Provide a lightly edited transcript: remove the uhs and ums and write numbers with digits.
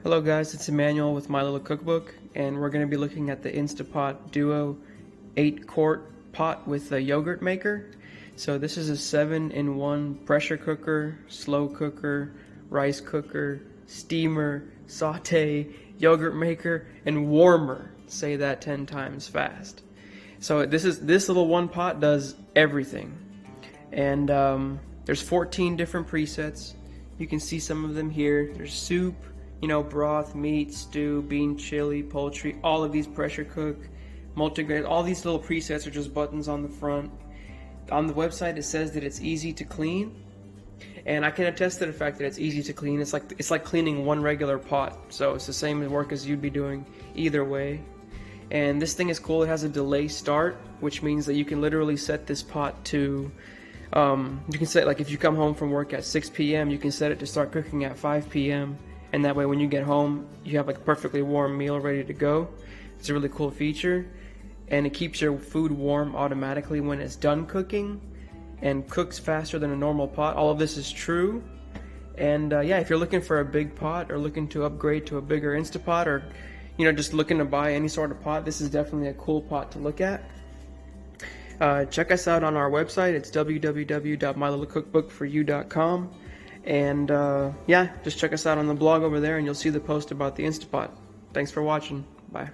Hello guys, it's Emmanuel with My Little Cookbook, and we're going to be looking at the Instapot Duo 8-quart pot with a yogurt maker. So this is a 7-in-1 pressure cooker, slow cooker, rice cooker, steamer, saute, yogurt maker, and warmer. Say that 10 times fast. So this little one pot does everything. And there's 14 different presets. You can see some of them here. There's soup, broth, meat, stew, bean, chili, poultry, all of these pressure cook, multigrain, all these little presets are just buttons on the front. On the website it says that it's easy to clean, and I can attest to the fact that it's easy to clean. It's like cleaning one regular pot, so it's the same work as you'd be doing either way. And this thing is cool. It has a delay start, which means that you can literally set this pot to you can set, like, if you come home from work at 6 p.m. you can set it to start cooking at 5 p.m. and that way when you get home you have like a perfectly warm meal ready to go. It's a really cool feature, and it keeps your food warm automatically when it's done cooking and cooks faster than a normal pot. All of this is true. And yeah, if you're looking for a big pot or looking to upgrade to a bigger Instapot, or just looking to buy any sort of pot, this is definitely a cool pot to look at. Check us out on our website. It's www.mylittlecookbookforyou.com. And yeah, just check us out on the blog over there and you'll see the post about the Instapot. Thanks for watching. Bye.